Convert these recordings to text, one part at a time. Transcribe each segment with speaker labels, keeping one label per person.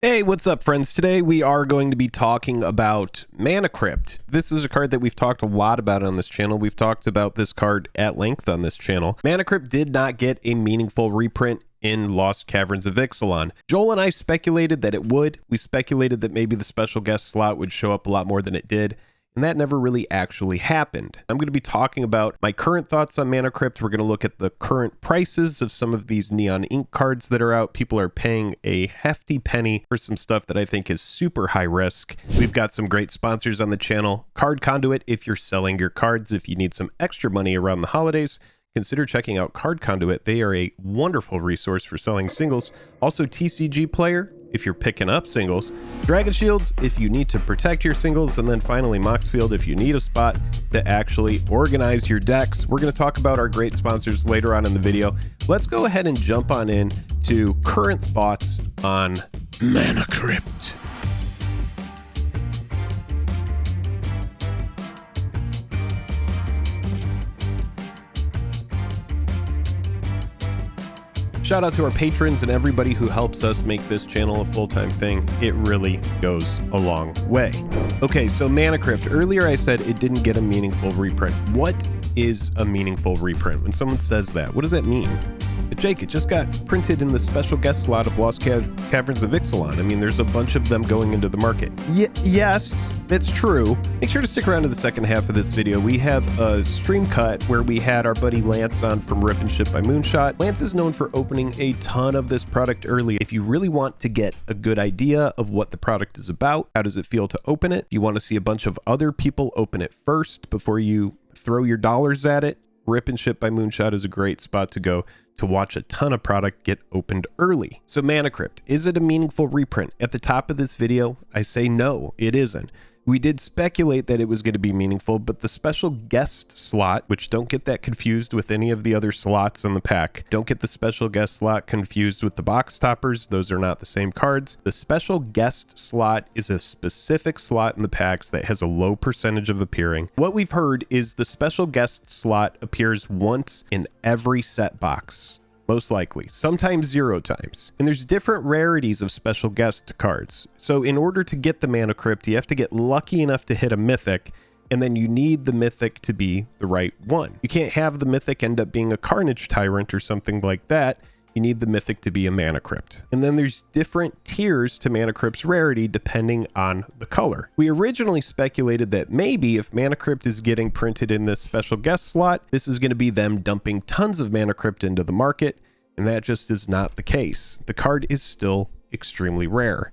Speaker 1: Hey, what's up, friends? Today we are going to be talking about Mana Crypt. This is a card that we've talked a lot about on this channel. We've talked about this card at length on this channel. Mana Crypt did not get a meaningful reprint in Lost Caverns of Ixalan. Joel and I speculated that it would. We speculated that maybe the special guest slot would show up a lot more than it did, and that never really actually happened. I'm going to be talking about my current thoughts on Mana Crypt. We're going to look at the current prices of some of these neon ink cards that are out. People are paying a hefty penny for some stuff that I think is super high risk. We've got some great sponsors on the channel. Card Conduit, if you're selling your cards, if you need some extra money around the holidays, consider checking out Card Conduit. They are a wonderful resource for selling singles. Also TCG Player, if you're picking up singles, Dragon Shields if you need to protect your singles, and then finally Moxfield if you need a spot to actually organize your decks. We're going to talk about our great sponsors later on in the video. Let's go ahead and jump on in to current thoughts on Mana Crypt. Shout out to our patrons and everybody who helps us make this channel a full-time thing. It really goes a long way. Okay, so Mana Crypt. Earlier I said it didn't get a meaningful reprint. What is a meaningful reprint? When someone says that, what does that mean? Jake, it just got printed in the special guest slot of Lost Caverns of Ixalan. I mean, there's a bunch of them going into the market. Yes, that's true. Make sure to stick around to the second half of this video. We have a stream cut where we had our buddy Lance on from Rip and Ship by Moonshot. Lance is known for opening a ton of this product early. If you really want to get a good idea of what the product is about, how does it feel to open it, you want to see a bunch of other people open it first before you throw your dollars at it, Rip and Ship by Moonshot is a great spot to go to watch a ton of product get opened early. So Mana Crypt, is it a meaningful reprint? At the top of this video, I say no, it isn't. We did speculate that it was going to be meaningful, but the special guest slot, which don't get that confused with any of the other slots in the pack. Don't get the special guest slot confused with the box toppers. Those are not the same cards. The special guest slot is a specific slot in the packs that has a low percentage of appearing. What we've heard is the special guest slot appears once in every set box. Most likely, sometimes 0 times. And there's different rarities of special guest cards. So in order to get the Mana Crypt, you have to get lucky enough to hit a mythic, and then you need the mythic to be the right one. You can't have the mythic end up being a Carnage Tyrant or something like that. You need the mythic to be a Mana Crypt. And then there's different tiers to Mana Crypt's rarity depending on the color. We originally speculated that maybe if Mana Crypt is getting printed in this special guest slot, this is going to be them dumping tons of Mana Crypt into the market, and that just is not the case. The card is still extremely rare.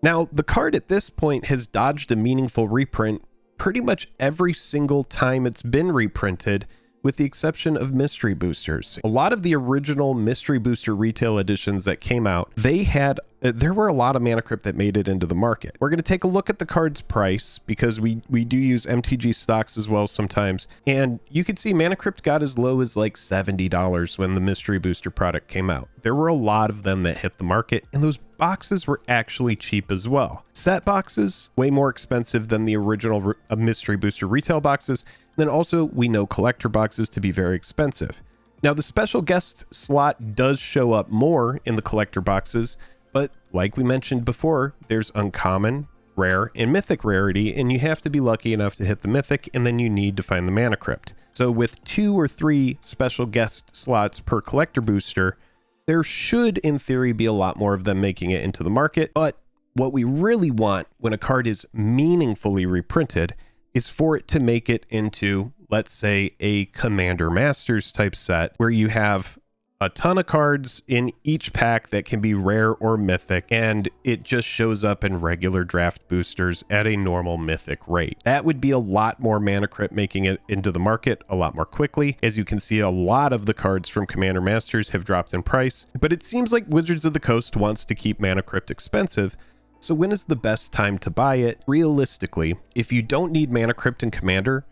Speaker 1: Now, the card at this point has dodged a meaningful reprint pretty much every single time it's been reprinted, with the exception of mystery boosters. A lot of the original mystery booster retail editions that came out, there were a lot of Mana Crypt that made it into the market. We're going to take a look at the card's price because we do use MTG stocks as well sometimes. And you can see Mana Crypt got as low as like $70 when the mystery booster product came out. There were a lot of them that hit the market, and those boxes were actually cheap as well. Set boxes, way more expensive than the original mystery booster retail boxes. Then also, we know collector boxes to be very expensive. Now, the special guest slot does show up more in the collector boxes, but like we mentioned before, there's uncommon, rare, and mythic rarity, and you have to be lucky enough to hit the mythic, and then you need to find the Mana Crypt. So with 2 or 3 special guest slots per collector booster, there should, in theory, be a lot more of them making it into the market. But what we really want when a card is meaningfully reprinted is for it to make it into, let's say, a Commander Masters type set where you have a ton of cards in each pack that can be rare or mythic, and it just shows up in regular draft boosters at a normal mythic rate. That would be a lot more Mana Crypt making it into the market a lot more quickly. As you can see, a lot of the cards from Commander Masters have dropped in price, but it seems like Wizards of the Coast wants to keep Mana Crypt expensive. So when is the best time to buy it? Realistically, if you don't need Mana Crypt and Commander,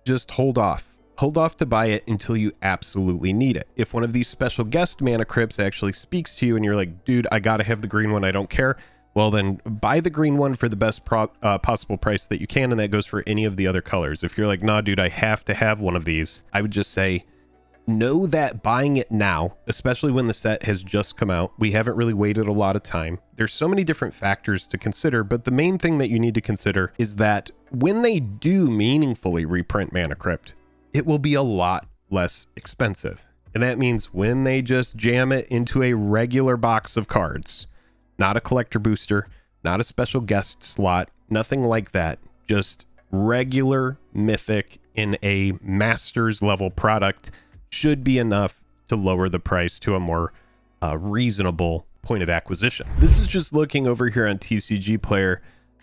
Speaker 1: just hold off. Hold off to buy it until you absolutely need it. If one of these special guest Mana Crypts actually speaks to you and you're like, dude, I gotta have the green one, I don't care, well then buy the green one for the best possible price that you can, and that goes for any of the other colors. If you're like, nah, dude, I have to have one of these, I would just say, know that buying it now, especially when the set has just come out, we haven't really waited a lot of time. There's so many different factors to consider, but the main thing that you need to consider is that when they do meaningfully reprint Mana Crypt, it will be a lot less expensive. And that means when they just jam it into a regular box of cards, not a collector booster, not a special guest slot, nothing like that, just regular mythic in a master's level product should be enough to lower the price to a more reasonable point of acquisition. This is just looking over here on TCG Player,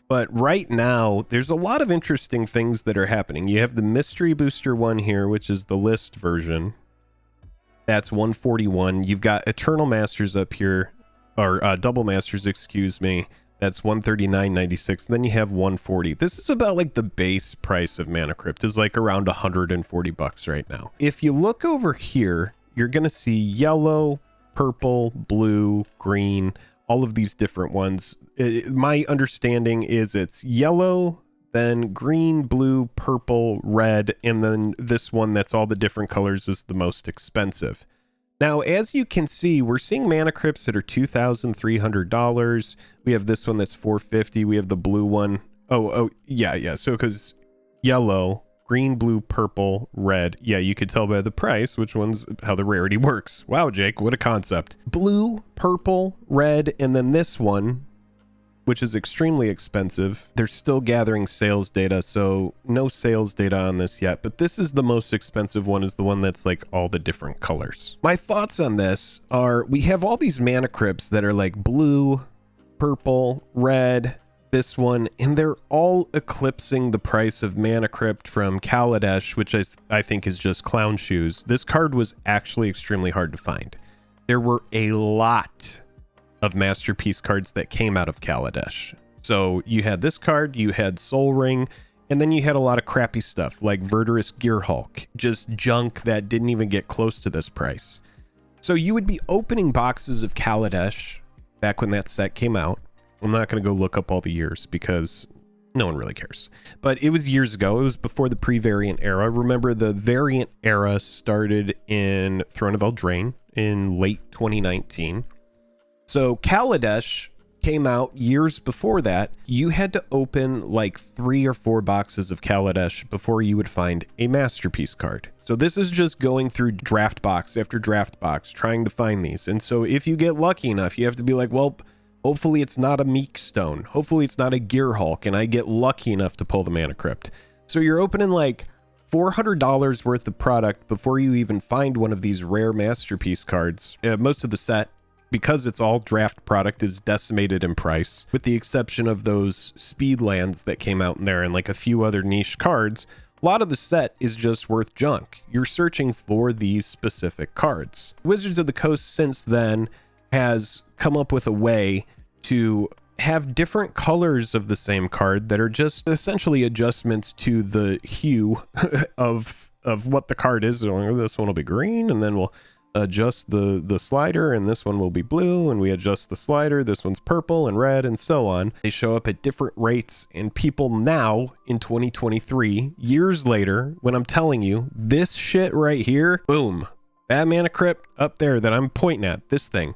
Speaker 1: but right now there's a lot of interesting things that are happening. You have the mystery booster one here, which is the list version. That's 141. You've got Eternal Masters up here, or Double Masters, excuse me. That's 139.96. Then you have 140. This is about like the base price of Mana Crypt is like around 140 bucks right now. If you look over here, you're going to see yellow, purple, blue, green, all of these different ones. My understanding is it's yellow, then green, blue, purple, red, and then this one that's all the different colors is the most expensive. Now, as you can see, we're seeing Mana Crypts that are $2,300. We have this one that's $450. We have the blue one. Yeah. So because yellow, green, blue, purple, red. Yeah, you could tell by the price which one's how the rarity works. Wow, Jake, what a concept. Blue, purple, red, and then this one, which is extremely expensive. They're still gathering sales data, so no sales data on this yet, but this is the most expensive one, is the one that's like all the different colors. My thoughts on this are we have all these Mana Crypts that are like blue, purple, red, this one, and they're all eclipsing the price of Mana Crypt from Kaladesh, which I think is just clown shoes. This card was actually extremely hard to find. There were a lot of masterpiece cards that came out of Kaladesh. So you had this card, you had Soul Ring, and then you had a lot of crappy stuff like Verdurous Gearhulk, just junk that didn't even get close to this price. So you would be opening boxes of Kaladesh back when that set came out. I'm not going to go look up all the years because no one really cares. But it was years ago. It was before the pre-variant era. Remember, the variant era started in Throne of Eldraine in late 2019. So Kaladesh came out years before that. You had to open like 3 or 4 boxes of Kaladesh before you would find a masterpiece card. So this is just going through draft box after draft box trying to find these. And so if you get lucky enough, you have to be like, well, hopefully it's not a Meek Stone. Hopefully it's not a Gearhulk, and I get lucky enough to pull the Mana Crypt. So you're opening like $400 worth of product before you even find one of these rare masterpiece cards. Most of the set, because it's all draft product, is decimated in price, with the exception of those speed lands that came out in there and like a few other niche cards. A lot of the set is just worth junk. You're searching for these specific cards. Wizards of the Coast since then has come up with a way to have different colors of the same card that are just essentially adjustments to the hue of what the card is. So this one will be green, and then we'll adjust the slider, and this one will be blue, and we adjust the slider, this one's purple and red, and so on. They show up at different rates, and people now in 2023, years later, when I'm telling you this shit right here, boom, that Mana Crypt up there that I'm pointing at, this thing,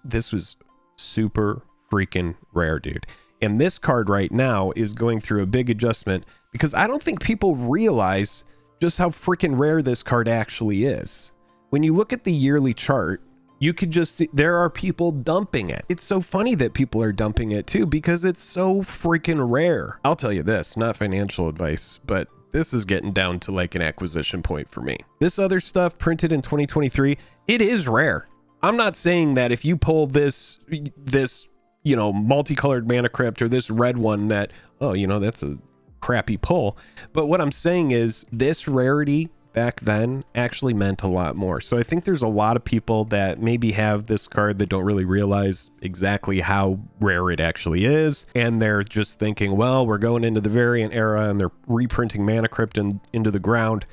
Speaker 1: this was super freaking rare, dude. And this card right now is going through a big adjustment because I don't think people realize just how freaking rare this card actually is. When you look at the yearly chart, you could just see there are people dumping it. It's so funny that people are dumping it too, because it's so freaking rare. I'll tell you this, not financial advice, but this is getting down to like an acquisition point for me. This other stuff printed in 2023, it is rare. I'm not saying that if you pull this, you know, multicolored Mana Crypt or this red one that, oh, you know, that's a crappy pull. But what I'm saying is this rarity back then actually meant a lot more. So I think there's a lot of people that maybe have this card that don't really realize exactly how rare it actually is. And they're just thinking, well, we're going into the variant era and they're reprinting Mana Crypt into the ground.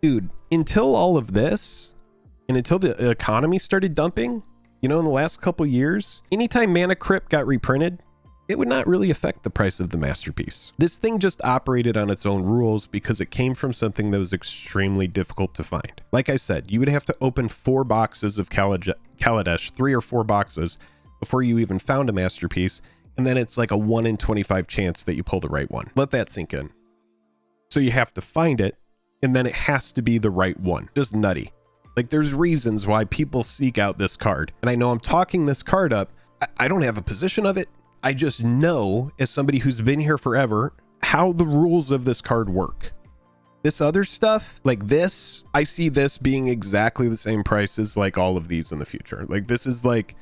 Speaker 1: Dude, until all of this and until the economy started dumping, you know, in the last couple years, anytime Mana Crypt got reprinted, it would not really affect the price of the masterpiece. This thing just operated on its own rules because it came from something that was extremely difficult to find. Like I said, you would have to open 4 boxes of Kaladesh, 3 or 4 boxes, before you even found a masterpiece, and then it's like a 1 in 25 chance that you pull the right one. Let that sink in. So you have to find it, and then it has to be the right one. Just nutty. Like, there's reasons why people seek out this card. And I know I'm talking this card up. I don't have a position of it. I just know, as somebody who's been here forever, how the rules of this card work. This other stuff, like this, I see this being exactly the same price as like all of these in the future. Like, this is like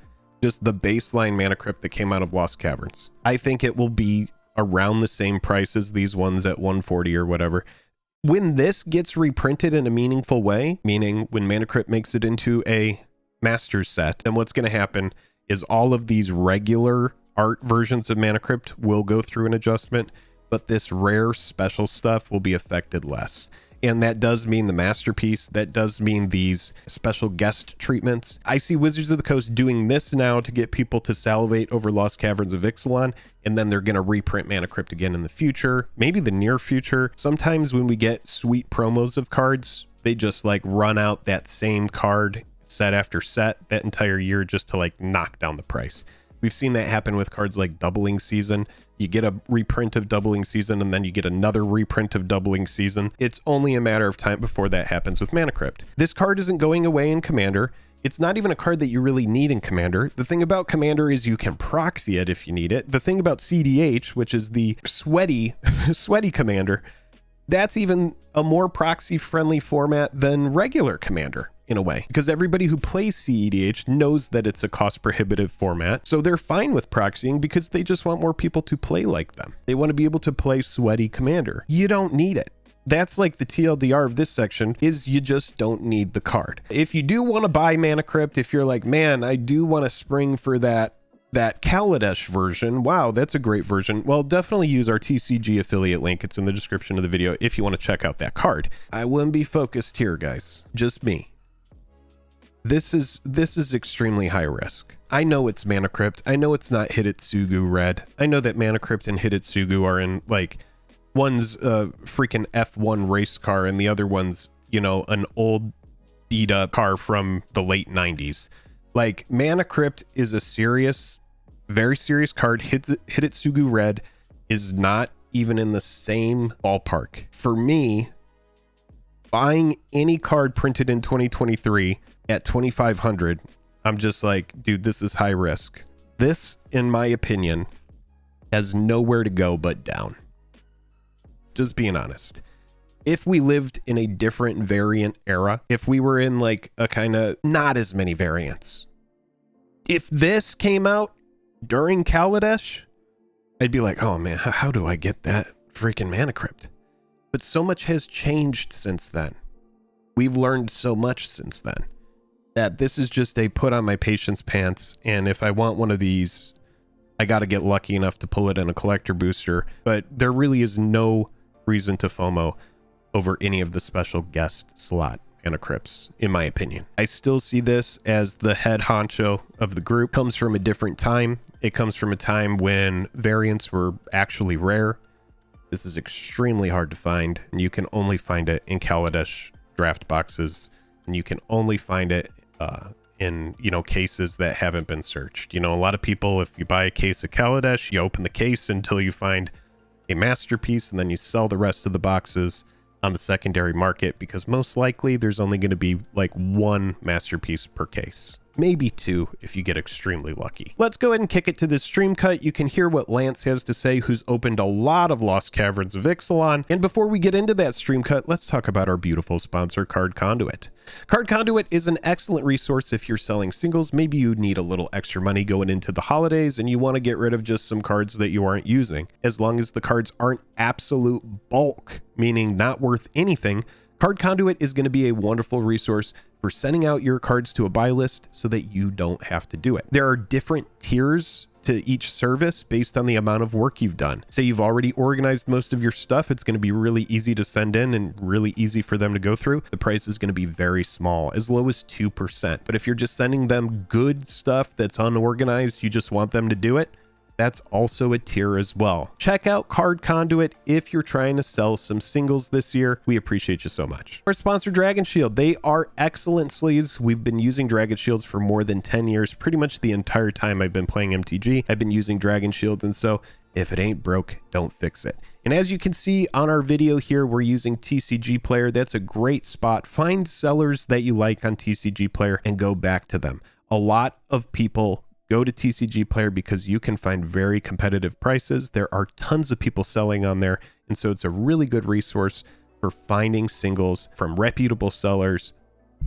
Speaker 1: just the baseline Mana Crypt that came out of Lost Caverns. I think it will be around the same price as these ones at 140 or whatever. When this gets reprinted in a meaningful way, meaning when Mana Crypt makes it into a master set, then what's going to happen is all of these regular art versions of Mana Crypt will go through an adjustment, but this rare special stuff will be affected less. And that does mean the masterpiece. That does mean these special guest treatments. I see Wizards of the Coast doing this now to get people to salivate over Lost Caverns of Ixalan, and then they're going to reprint Mana Crypt again in the future, maybe the near future. Sometimes when we get sweet promos of cards, they just like run out that same card set after set that entire year just to like knock down the price. We've seen that happen with cards like Doubling Season. You get a reprint of Doubling Season, and then you get another reprint of Doubling Season. It's only a matter of time before that happens with Mana Crypt. This card isn't going away in Commander. It's not even a card that you really need in Commander. The thing about Commander is you can proxy it if you need it. The thing about CDH, which is the sweaty Commander, that's even a more proxy-friendly format than regular Commander, in a way, because everybody who plays CEDH knows that it's a cost-prohibitive format, so they're fine with proxying because they just want more people to play like them. They want to be able to play sweaty Commander. You don't need it. That's like the TLDR of this section, is you just don't need the card. If you do want to buy Mana Crypt, if you're like, man, I do want to spring for that Kaladesh version, wow, that's a great version, well, definitely use our TCG affiliate link. It's in the description of the video if you want to check out that card. I wouldn't be focused here, guys. Just me. This is extremely high risk. I know it's Mana Crypt. I know it's not Hidetsugu Red. I know that Mana Crypt and Hidetsugu are in, like, one's a freaking F1 race car and the other one's, you know, an old beat up car from the late 90s. Like, Mana Crypt is a serious, very serious card. Hidetsugu Red is not even in the same ballpark. For me, buying any card printed in 2023 at 2,500, I'm just like, dude, this is high risk. This, in my opinion, has nowhere to go but down. Just being honest. If we lived in a different variant era, if we were in like a kind of not as many variants, if this came out during Kaladesh, I'd be like, oh man, how do I get that freaking Mana Crypt? But so much has changed since then. We've learned so much since then that this is just a put on my patience pants. And if I want one of these, I got to get lucky enough to pull it in a collector booster. But there really is no reason to FOMO over any of the special guest slot Mana Crypts, in my opinion. I still see this as the head honcho of the group. Comes from a different time. It comes from a time when variants were actually rare. This is extremely hard to find, and you can only find it in Kaladesh draft boxes, and you can only find it in, you know, cases that haven't been searched. You know, a lot of people, if you buy a case of Kaladesh, you open the case until you find a masterpiece, and then you sell the rest of the boxes on the secondary market, because most likely there's only going to be like one masterpiece per case. Maybe two if you get extremely lucky. Let's go ahead and kick it to this stream cut. You can hear what Lance has to say, who's opened a lot of Lost Caverns of Ixalan. And before we get into that stream cut, let's talk about our beautiful sponsor, Card Conduit. Card Conduit is an excellent resource if you're selling singles. Maybe you need a little extra money going into the holidays and you want to get rid of just some cards that you aren't using. As long as the cards aren't absolute bulk, meaning not worth anything, Card Conduit is going to be a wonderful resource for sending out your cards to a buy list so that you don't have to do it. There are different tiers to each service based on the amount of work you've done. Say you've already organized most of your stuff, it's going to be really easy to send in and really easy for them to go through. The price is going to be very small, as low as 2%. But if you're just sending them good stuff that's unorganized, you just want them to do it, that's also a tier as well. Check out Card Conduit if you're trying to sell some singles this year. We appreciate you so much. Our sponsor, Dragon Shield. They are excellent sleeves. We've been using Dragon Shields for more than 10 years. Pretty much the entire time I've been playing MTG, I've been using Dragon Shields, and so if it ain't broke, don't fix it. And as you can see on our video here, we're using TCG Player. That's a great spot. Find sellers that you like on TCG Player and go back to them. A lot of people go to TCG Player because you can find very competitive prices. There are tons of people selling on there, and so it's a really good resource for finding singles from reputable sellers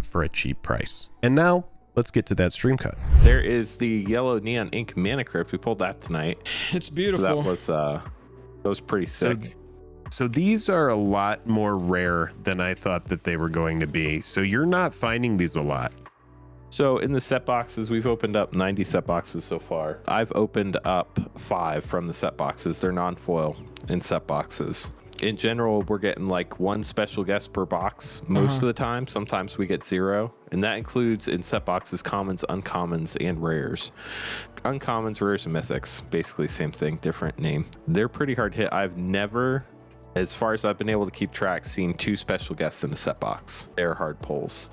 Speaker 1: for a cheap price. And now let's get to that stream cut.
Speaker 2: There is the yellow neon ink Mana Crypt. We pulled that tonight.
Speaker 3: It's beautiful.
Speaker 2: So that was pretty sick.
Speaker 1: So these are a lot more rare than I thought that they were going to be. So you're not finding these a lot.
Speaker 2: So in the set boxes, we've opened up 90 set boxes so far. I've opened up 5 from the set boxes. They're non-foil in set boxes. In general, we're getting like 1 special guest per box most of the time. Sometimes we get 0, and that includes in set boxes commons, uncommons, and rares. Uncommons, rares, and mythics, basically same thing, different name. They're pretty hard to hit. I've never, as far as I've been able to keep track, seen 2 special guests in a set box. They're hard pulls.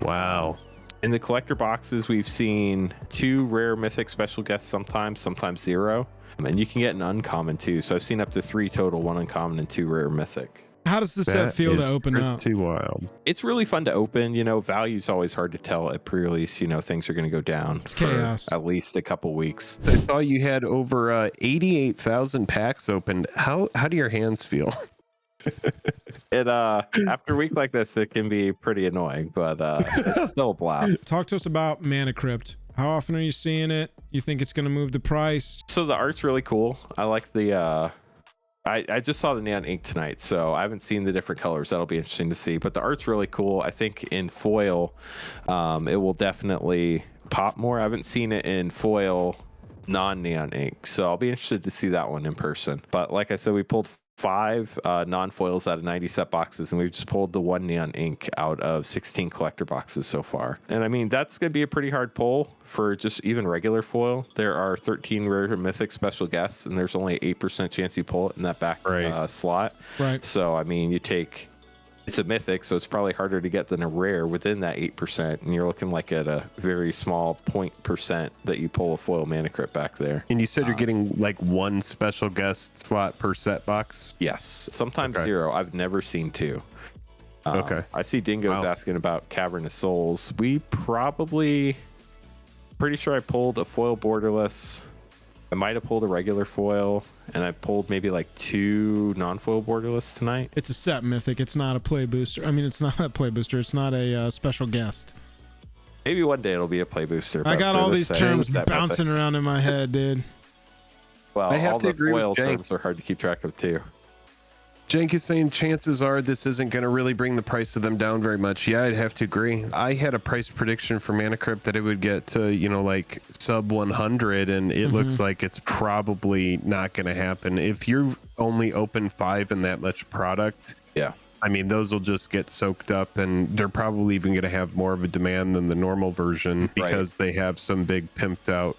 Speaker 1: Wow.
Speaker 2: In the collector boxes, we've seen 2 rare mythic special guests sometimes 0. And you can get an uncommon too. So I've seen up to 3 total, 1 uncommon and 2 rare mythic.
Speaker 3: How does the set feel to open up?
Speaker 1: Too wild.
Speaker 2: It's really fun to open. You know, value's always hard to tell at pre-release. You know, things are going to go down for
Speaker 3: chaos.
Speaker 2: At least a couple weeks.
Speaker 1: I saw you had over 88,000 packs opened. How do your hands feel?
Speaker 2: It after a week like this, it can be pretty annoying, but it's still a blast.
Speaker 3: Talk to us about Mana Crypt. How often are you seeing it? You think it's going to move the price?
Speaker 2: So the art's really cool. I like the I just saw the neon ink tonight, so I haven't seen the different colors. That'll be interesting to see, but the art's really cool. I think in foil it will definitely pop more. I haven't seen it in foil non-neon ink, so I'll be interested to see that one in person. But like I said, we pulled 5 non-foils out of 90 set boxes, and we've just pulled the 1 neon ink out of 16 collector boxes so far. And I mean, that's going to be a pretty hard pull for just even regular foil. There are 13 rare mythic special guests, and there's only an 8% chance you pull it in that back slot.
Speaker 3: Right.
Speaker 2: So I mean, it's a mythic, so it's probably harder to get than a rare within that 8%, and you're looking like at a very small 0.% that you pull a foil Mana Crypt back there.
Speaker 1: And you said you're getting like 1 special guest slot per set box?
Speaker 2: Yes, sometimes 0. I've never seen 2.
Speaker 1: Okay.
Speaker 2: I see Dingo's asking about Cavern of Souls. We pretty sure I pulled a foil borderless. I might have pulled a regular foil, and I pulled maybe like 2 non-foil borderless tonight.
Speaker 3: It's a set mythic. It's not a play booster. I mean, it's not a play booster. It's not a special guest.
Speaker 2: Maybe one day it'll be a play booster.
Speaker 3: I got all these terms bouncing around in my head, dude.
Speaker 2: Well,
Speaker 1: I have
Speaker 2: all
Speaker 1: to
Speaker 2: the
Speaker 1: agree
Speaker 2: foil
Speaker 1: with Jank.
Speaker 2: terms are hard to keep track of too.
Speaker 1: Jank is saying chances are this isn't going to really bring the price of them down very much. Yeah, I'd have to agree. I had a price prediction for Mana Crypt that it would get to, you know, like sub 100, and it looks like it's probably not going to happen. If you only open 5 in that much product,
Speaker 2: Yeah.
Speaker 1: I mean, those will just get soaked up, and they're probably even going to have more of a demand than the normal version because they have some big pimped out,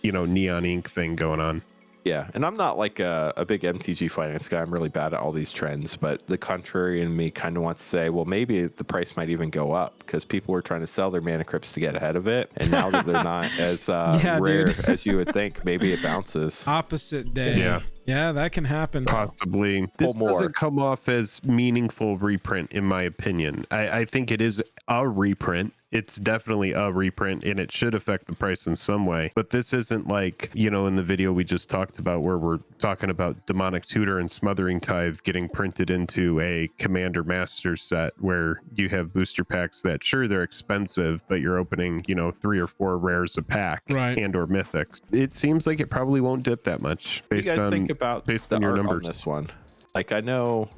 Speaker 1: you know, neon ink thing going on.
Speaker 2: Yeah, and I'm not like a big MTG Finance guy. I'm really bad at all these trends, but the contrary in me kind of wants to say, well, maybe the price might even go up because people were trying to sell their Mana Crypts to get ahead of it, and now that they're not as rare as you would think, maybe it bounces.
Speaker 3: Opposite day. Yeah, that can happen.
Speaker 1: Possibly. This doesn't come off as meaningful reprint, in my opinion. I think it is a reprint. It's definitely a reprint, and it should affect the price in some way. But this isn't like, you know, in the video we just talked about where we're talking about Demonic Tutor and Smothering Tithe getting printed into a Commander Master set where you have booster packs that, sure, they're expensive, but you're opening, you know, 3 or 4 rares a pack and or mythics. It seems like it probably won't dip that much based on your numbers.
Speaker 2: On this one? Like, I know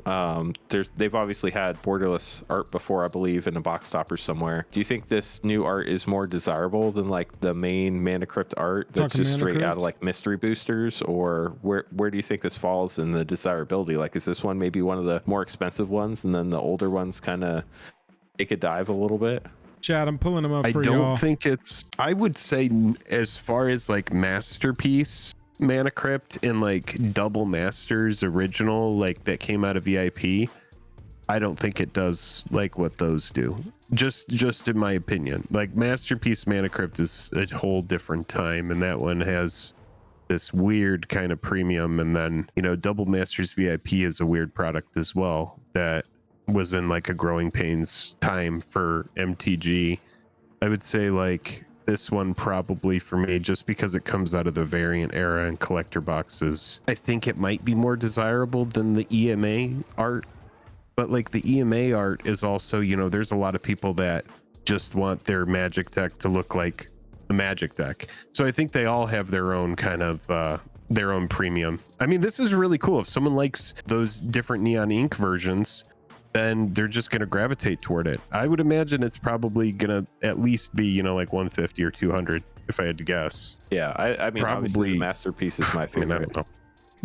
Speaker 2: they've obviously had borderless art before, I believe, in a box topper somewhere. Do you think this new art is more desirable than like the main Mana Crypt art that's just straight out of like mystery boosters? Or where do you think this falls in the desirability? Like, is this one maybe one of the more expensive ones, and then the older ones kind of take a dive a little bit?
Speaker 3: Chad, I'm pulling them up for y'all.
Speaker 1: I don't think it's, I would say as far as like masterpiece, Mana Crypt and like Double Masters original, like that came out of VIP, I don't think it does like what those do. Just in my opinion. Like Masterpiece Mana Crypt is a whole different time, and that one has this weird kind of premium. And then, you know, Double Masters VIP is a weird product as well that was in like a growing pains time for MTG. I would say like this one probably for me, just because it comes out of the variant era and collector boxes, I think it might be more desirable than the EMA art. But like the EMA art is also, you know, there's a lot of people that just want their Magic deck to look like a Magic deck. So I think they all have their own kind of their own premium. I mean, this is really cool. If someone likes those different Neon Ink versions, then they're just going to gravitate toward it. I would imagine it's probably going to at least be, you know, like 150 or 200 if I had to guess.
Speaker 2: Yeah, I mean,
Speaker 1: Probably.
Speaker 2: obviously the Masterpiece is my favorite.
Speaker 1: I don't know.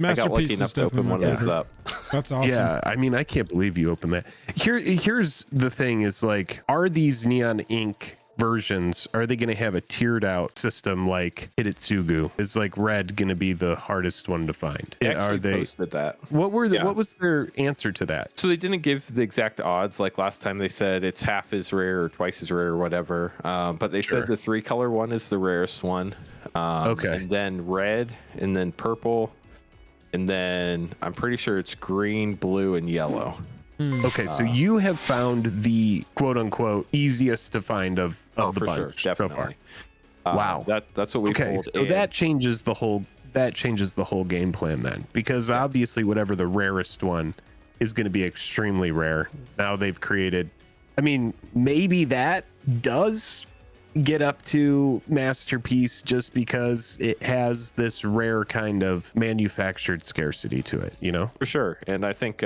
Speaker 2: I got lucky
Speaker 3: Masterpiece
Speaker 2: enough
Speaker 3: is
Speaker 2: to open
Speaker 3: definitely
Speaker 2: one
Speaker 3: my
Speaker 2: of those
Speaker 3: favorite.
Speaker 2: up.
Speaker 3: That's awesome.
Speaker 1: Yeah, I mean, I can't believe you opened that. Here's the thing is like, are these Neon Ink versions, are they going to have a tiered out system like Hitotsugu? Is like red going to be the hardest one to find?
Speaker 2: They actually
Speaker 1: Are they?
Speaker 2: posted that.
Speaker 1: What were the,
Speaker 2: Yeah.
Speaker 1: what was their answer to that?
Speaker 2: So they didn't give the exact odds. Like last time they said it's half as rare or twice as rare or whatever. But they
Speaker 1: Sure.
Speaker 2: said the 3-color one is the rarest one.
Speaker 1: Okay.
Speaker 2: And then red, and then purple, and then I'm pretty sure it's green, blue, and yellow.
Speaker 1: Okay, so you have found the quote unquote easiest to find of the
Speaker 2: for sure,
Speaker 1: bunch
Speaker 2: definitely.
Speaker 1: so far. Wow.
Speaker 2: That's what we
Speaker 1: Okay,
Speaker 2: pulled.
Speaker 1: so that changes the whole game plan then, because obviously whatever the rarest one is going to be extremely rare. Now they've created, I mean, maybe that does get up to Masterpiece just because it has this rare kind of manufactured scarcity to it, you know?
Speaker 2: For sure. And I think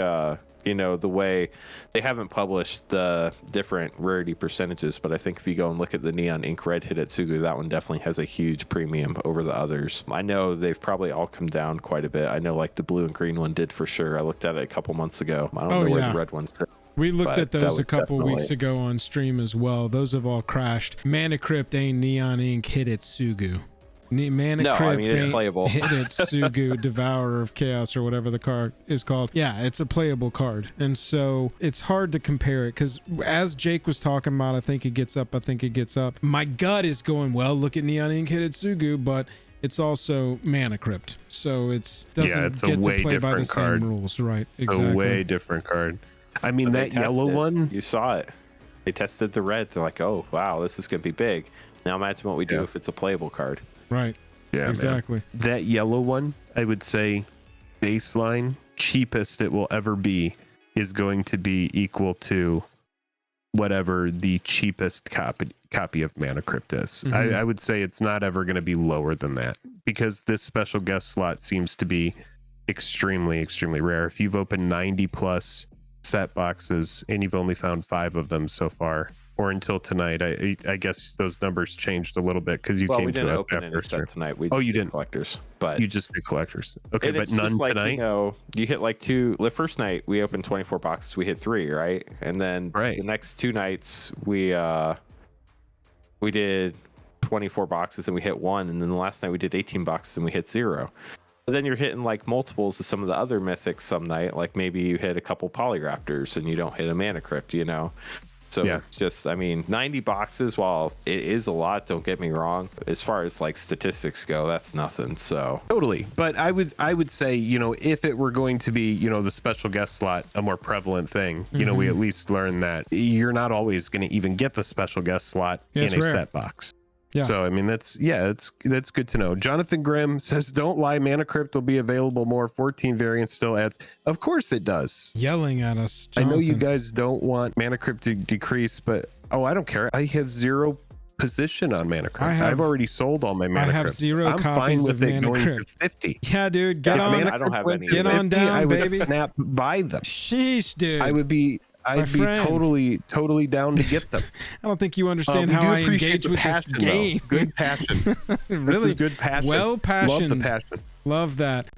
Speaker 2: you know, the way they haven't published the different rarity percentages, but I think if you go and look at the Neon Ink Red Hitotsugu, that one definitely has a huge premium over the others. I know they've probably all come down quite a bit. I know like the blue and green one did for sure. I looked at it a couple months ago. I don't know where the red one's.
Speaker 3: We looked
Speaker 2: But
Speaker 3: at
Speaker 2: that
Speaker 3: those a
Speaker 2: was
Speaker 3: couple
Speaker 2: definitely-
Speaker 3: weeks ago on stream as well. Those have all crashed. Mana Crypt ain't Neon Ink Hitotsugu. Mana
Speaker 2: No, I
Speaker 3: Crypt
Speaker 2: mean, it's
Speaker 3: ain't
Speaker 2: playable.
Speaker 3: Hitotsugu Devourer of Chaos or whatever the card is called. Yeah, it's a playable card. And so it's hard to compare it because as Jake was talking about, I think it gets up. My gut is going, well, look at Neon Ink Hitotsugu, but it's also Mana Crypt. So it's doesn't
Speaker 1: it's a
Speaker 3: get to
Speaker 1: way
Speaker 3: play by the
Speaker 1: different card.
Speaker 3: same rules. Right, exactly.
Speaker 1: A way different card. I mean,
Speaker 2: But they
Speaker 1: that yellow
Speaker 2: tested.
Speaker 1: one,
Speaker 2: You saw it. They tested the red. They're like, oh, wow, this is going to be big. Now imagine what we do
Speaker 1: Yeah.
Speaker 2: if it's a playable card.
Speaker 3: Right.
Speaker 1: yeah, man.
Speaker 3: Exactly.
Speaker 1: That yellow one, I would say baseline cheapest it will ever be is going to be equal to whatever the cheapest copy of Mana Crypt is.
Speaker 3: Mhm.
Speaker 1: I would say it's not ever going to be lower than that because this special guest slot seems to be extremely rare. If you've opened 90 plus set boxes and you've only found 5 of them so far, or until tonight, I guess those numbers changed a little bit because you
Speaker 2: Well,
Speaker 1: came
Speaker 2: we
Speaker 1: to
Speaker 2: didn't
Speaker 1: us
Speaker 2: open
Speaker 1: after
Speaker 2: any set tonight. We
Speaker 1: Oh,
Speaker 2: just
Speaker 1: you
Speaker 2: did
Speaker 1: didn't?
Speaker 2: collectors, but
Speaker 1: you just did collectors. Okay,
Speaker 2: and
Speaker 1: but
Speaker 2: it's
Speaker 1: none
Speaker 2: just like,
Speaker 1: tonight.
Speaker 2: You know, you hit like 2. The first night we opened 24 boxes, we hit 3, right? And then
Speaker 1: Right.
Speaker 2: the next 2 nights we did 24 boxes and we hit 1, and then the last night we did 18 boxes and we hit 0. But then you're hitting like multiples of some of the other mythics some night, like maybe you hit a couple Polyraptors and you don't hit a Mana Crypt, you know. So
Speaker 1: Yeah.
Speaker 2: it's just, I mean, 90 boxes, while it is a lot, don't get me wrong, as far as like statistics go, that's nothing. So
Speaker 1: Totally. But I would say, you know, if it were going to be, you know, the special guest slot, a more prevalent thing, you know, we at least learn that you're not always going to even get the special guest slot
Speaker 3: Yeah,
Speaker 1: in
Speaker 3: it's
Speaker 1: a
Speaker 3: rare.
Speaker 1: set box.
Speaker 3: Yeah.
Speaker 1: So, I mean, that's good to know. Jonathan Grimm says, don't lie, Mana Crypt will be available more. 14 variants still adds. Of course it does.
Speaker 3: Yelling at us.
Speaker 1: I know you
Speaker 3: Jonathan.
Speaker 1: guys don't want Mana Crypt to decrease, but I don't care. I have 0 position on Mana Crypt. I've already sold all my Mana
Speaker 3: have
Speaker 1: Crypts.
Speaker 3: 0
Speaker 1: I'm fine
Speaker 3: copies
Speaker 1: with
Speaker 3: of
Speaker 1: it
Speaker 3: Mana
Speaker 1: going
Speaker 3: Crypt.
Speaker 1: to 50.
Speaker 3: Yeah, dude, get
Speaker 2: Yeah,
Speaker 3: on.
Speaker 2: I don't have any.
Speaker 3: Get on down,
Speaker 1: I would
Speaker 3: baby.
Speaker 1: snap by them.
Speaker 3: Sheesh, dude.
Speaker 1: I'd be
Speaker 3: friend.
Speaker 1: totally down to get them.
Speaker 3: I don't think you understand
Speaker 1: We
Speaker 3: how
Speaker 1: do
Speaker 3: I
Speaker 1: appreciate
Speaker 3: engage
Speaker 1: the
Speaker 3: with
Speaker 1: passion,
Speaker 3: this game.
Speaker 1: though. Good passion. This
Speaker 3: Really
Speaker 1: is good passion.
Speaker 3: well
Speaker 1: Love
Speaker 3: passioned.
Speaker 1: the passion.
Speaker 3: Love that.